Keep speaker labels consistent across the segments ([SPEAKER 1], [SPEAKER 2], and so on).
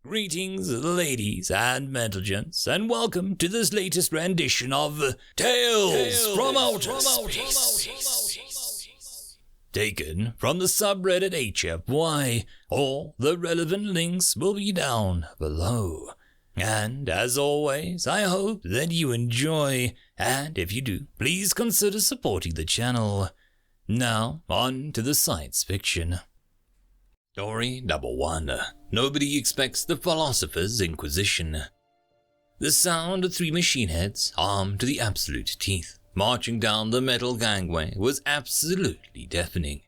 [SPEAKER 1] Greetings, ladies and gentlemen, and welcome to this latest rendition of Tales from Outer Space. Taken from the subreddit HFY. All the relevant links will be down below. And as always, I hope that you enjoy, and if you do, please consider supporting the channel. Now, on to the science fiction. Story number 1. Nobody expects the philosopher's inquisition. The sound of 3 machine heads, armed to the absolute teeth, marching down the metal gangway was absolutely deafening.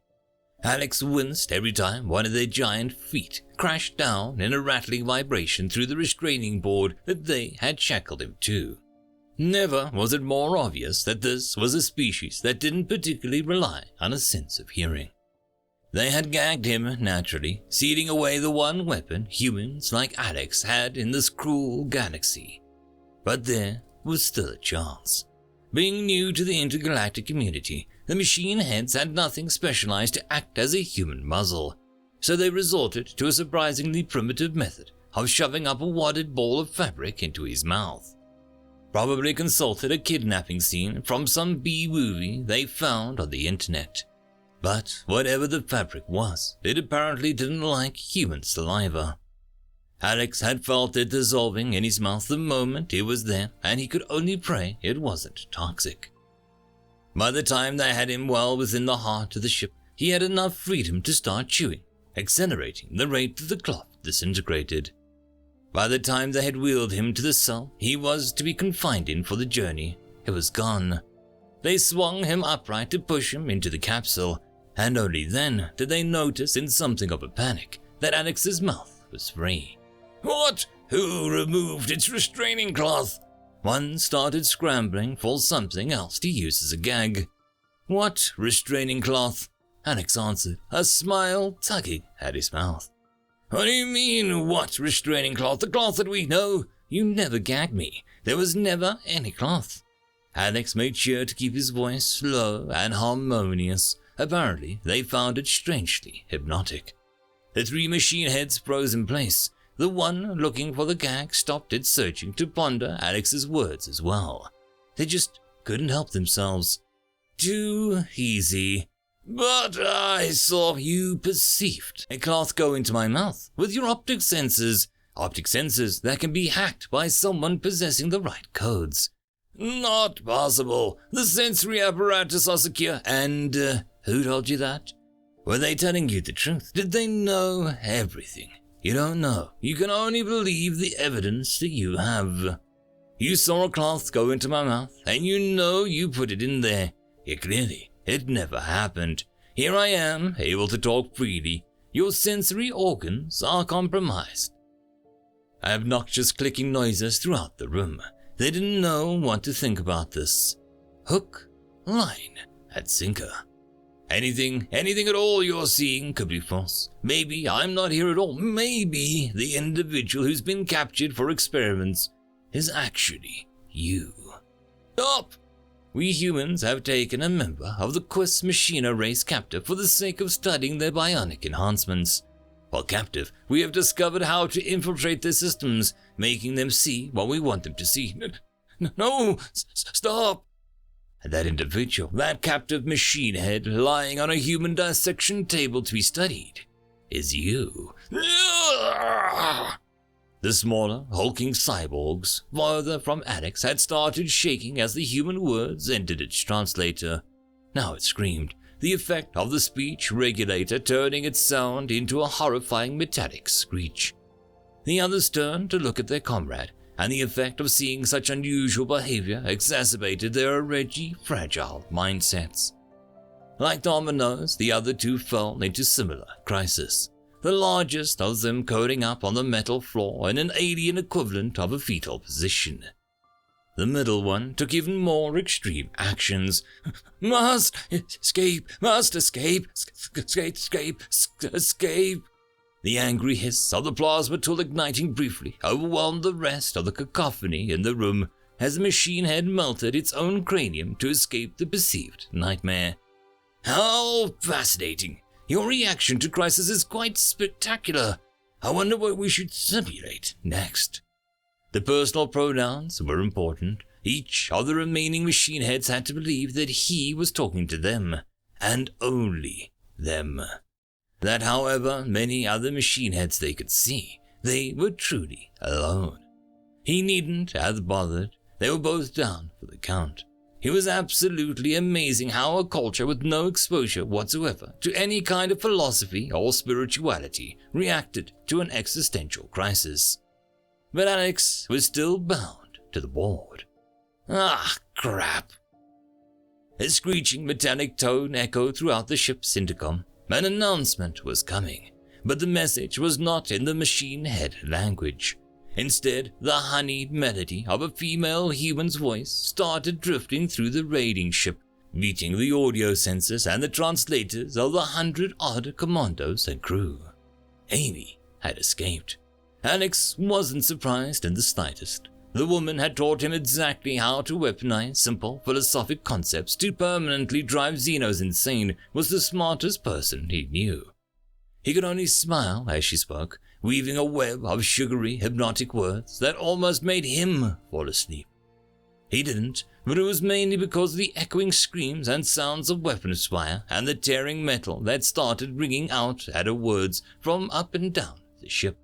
[SPEAKER 1] Alex winced every time one of their giant feet crashed down in a rattling vibration through the restraining board that they had shackled him to. Never was it more obvious that this was a species that didn't particularly rely on a sense of hearing. They had gagged him naturally, sealing away the one weapon humans like Alex had in this cruel galaxy. But there was still a chance. Being new to the intergalactic community, the machine heads had nothing specialized to act as a human muzzle, so they resorted to a surprisingly primitive method of shoving up a wadded ball of fabric into his mouth. Probably consulted a kidnapping scene from some B-movie they found on the internet. But whatever the fabric was, it apparently didn't like human saliva. Alex had felt it dissolving in his mouth the moment it was there, and he could only pray it wasn't toxic. By the time they had him well within the heart of the ship, he had enough freedom to start chewing, accelerating the rate that the cloth disintegrated. By the time they had wheeled him to the cell he was to be confined in for the journey, it was gone. They swung him upright to push him into the capsule, and only then did they notice in something of a panic that Alex's mouth was free. What? Who removed its restraining cloth? One started scrambling for something else to use as a gag. What restraining cloth? Alex answered, a smile tugging at his mouth. What do you mean, what restraining cloth? The cloth that we know? You never gagged me. There was never any cloth. Alex made sure to keep his voice low and harmonious. Apparently, they found it strangely hypnotic. The 3 machine heads froze in place. The one looking for the gag stopped its searching to ponder Alex's words as well. They just couldn't help themselves. Too easy. But I saw you perceived a cloth go into my mouth with your optic sensors. Optic sensors that can be hacked by someone possessing the right codes. Not possible. The sensory apparatus are secure. And, who told you that? Were they telling you the truth? Did they know everything? You don't know. You can only believe the evidence that you have. You saw a cloth go into my mouth, and you know you put it in there. Yet clearly, it never happened. Here I am, able to talk freely. Your sensory organs are compromised. Obnoxious clicking noises throughout the room. They didn't know what to think about this. Hook, line, and sinker. Anything at all you're seeing could be false. Maybe I'm not here at all. Maybe the individual who's been captured for experiments is actually you. Stop! We humans have taken a member of the Quest Machina race captive for the sake of studying their bionic enhancements. While captive, we have discovered how to infiltrate their systems, making them see what we want them to see. No, stop! That individual, that captive machine head lying on a human dissection table to be studied, is you. The smaller, hulking cyborgs, farther from Alex, had started shaking as the human words entered its translator. Now it screamed, the effect of the speech regulator turning its sound into a horrifying metallic screech. The others turned to look at their comrade, and the effect of seeing such unusual behavior exacerbated their already fragile mindsets. Like dominoes, the other 2 fell into similar crisis, the largest of them curling up on the metal floor in an alien equivalent of a fetal position. The middle one took even more extreme actions. Must escape! The angry hiss of the plasma tool igniting briefly overwhelmed the rest of the cacophony in the room as the machine head melted its own cranium to escape the perceived nightmare. How fascinating! Your reaction to crisis is quite spectacular. I wonder what we should simulate next. The personal pronouns were important. Each of the remaining machine heads had to believe that he was talking to them, and only them. That however many other machine heads they could see, they were truly alone. He needn't have bothered. They were both down for the count. It was absolutely amazing how a culture with no exposure whatsoever to any kind of philosophy or spirituality reacted to an existential crisis. But Alex was still bound to the board. Ah, crap. A screeching metallic tone echoed throughout the ship's intercom. An announcement was coming, but the message was not in the machine head language. Instead, the honeyed melody of a female human's voice started drifting through the raiding ship, beating the audio sensors and the translators of the 100-odd commandos and crew. Amy had escaped. Alex wasn't surprised in the slightest. The woman had taught him exactly how to weaponize simple philosophic concepts to permanently drive Xenos insane. Was the smartest person he knew. He could only smile as she spoke, weaving a web of sugary, hypnotic words that almost made him fall asleep. He didn't, but it was mainly because of the echoing screams and sounds of weapons fire and the tearing metal that started ringing out at her words from up and down the ship.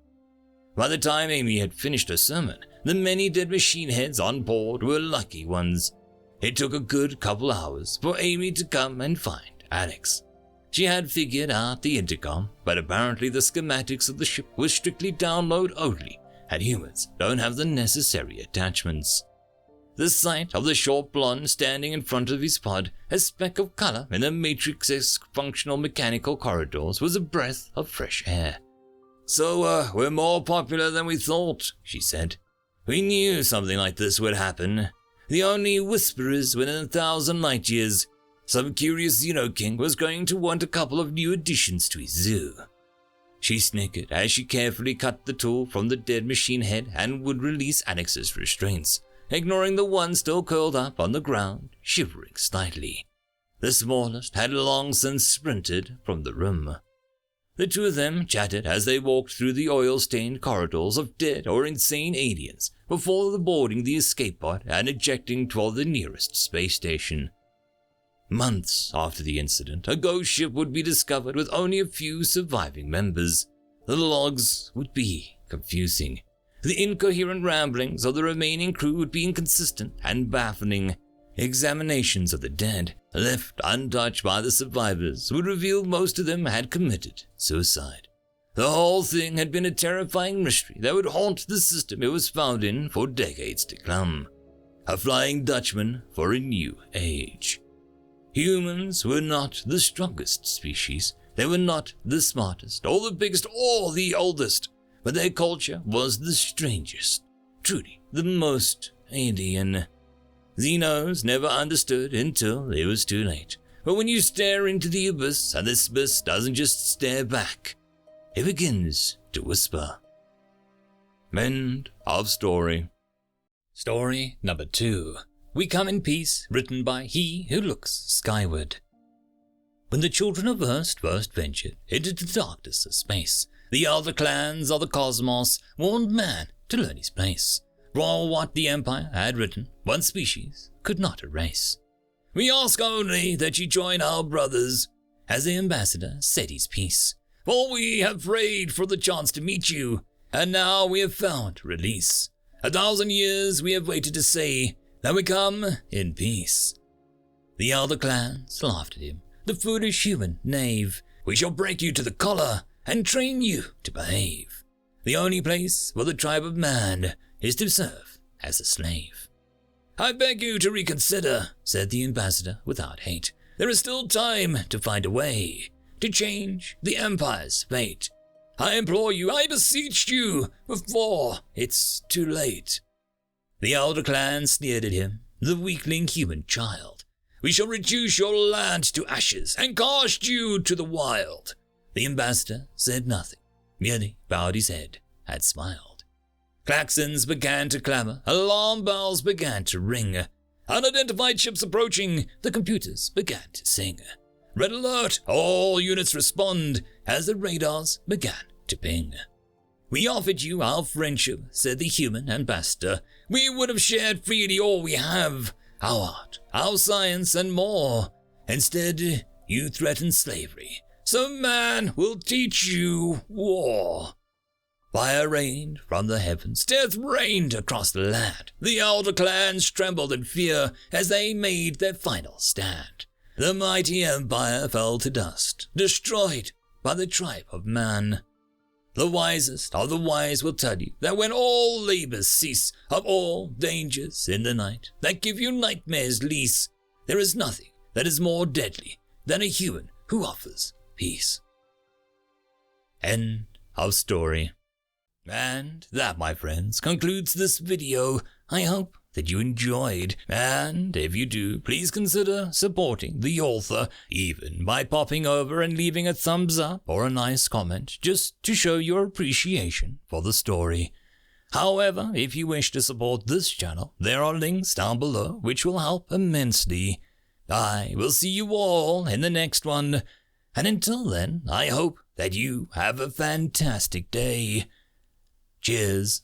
[SPEAKER 1] By the time Amy had finished her sermon, the many dead machine heads on board were lucky ones. It took a good couple hours for Amy to come and find Alex. She had figured out the intercom, but apparently the schematics of the ship were strictly download only, and humans don't have the necessary attachments. The sight of the short blonde standing in front of his pod, a speck of color in the matrix-esque functional mechanical corridors, was a breath of fresh air. So, we're more popular than we thought, she said. We knew something like this would happen. The only whisperers within 1,000 light years. Some curious Xeno-king was going to want a couple of new additions to his zoo. She snickered as she carefully cut the tool from the dead machine head and would release Alex's restraints, ignoring the one still curled up on the ground, shivering slightly. The smallest had long since sprinted from the room. The two of them chatted as they walked through the oil-stained corridors of dead or insane aliens before boarding the escape pod and ejecting toward the nearest space station. Months after the incident, a ghost ship would be discovered with only a few surviving members. The logs would be confusing. The incoherent ramblings of the remaining crew would be inconsistent and baffling. Examinations of the dead, left untouched by the survivors, would reveal most of them had committed suicide. The whole thing had been a terrifying mystery that would haunt the system it was found in for decades to come. A Flying Dutchman for a new age. Humans were not the strongest species. They were not the smartest, or the biggest, or the oldest. But their culture was the strangest, truly the most alien. Xenos never understood until it was too late. But when you stare into the abyss, and this abyss doesn't just stare back, it begins to whisper. End of story. Story number 2. We Come in Peace, written by He Who Looks Skyward. When the children of Earth first ventured into the darkness of space, the elder clans of the cosmos warned man to learn his place. For what the Empire had written, one species could not erase. We ask only that you join our brothers, as the ambassador said his piece. For we have prayed for the chance to meet you, and now we have found release. 1,000 years we have waited to say that we come in peace. The elder clans laughed at him, the foolish human knave. We shall break you to the collar and train you to behave. The only place for the tribe of man is to serve as a slave. I beg you to reconsider, said the ambassador without hate. There is still time to find a way to change the Empire's fate. I implore you, I beseech you, before it's too late. The elder clan sneered at him, the weakling human child. We shall reduce your land to ashes and cast you to the wild. The ambassador said nothing, merely bowed his head and smiled. Klaxons began to clamor, alarm bells began to ring. Unidentified ships approaching, the computers began to sing. Red alert, all units respond, as the radars began to ping. We offered you our friendship, said the human ambassador. We would have shared freely all we have, our art, our science, and more. Instead, you threatened slavery. So man will teach you war. Fire rained from the heavens, death reigned across the land. The elder clans trembled in fear as they made their final stand. The mighty empire fell to dust, destroyed by the tribe of man. The wisest of the wise will tell you that when all labors cease, of all dangers in the night that give you nightmares lease, there is nothing that is more deadly than a human who offers peace. End of story. And that, my friends, concludes this video. I hope that you enjoyed, and if you do, please consider supporting the author, even by popping over and leaving a thumbs up or a nice comment, just to show your appreciation for the story. However, if you wish to support this channel, there are links down below which will help immensely. I will see you all in the next one, and until then, I hope that you have a fantastic day. Cheers.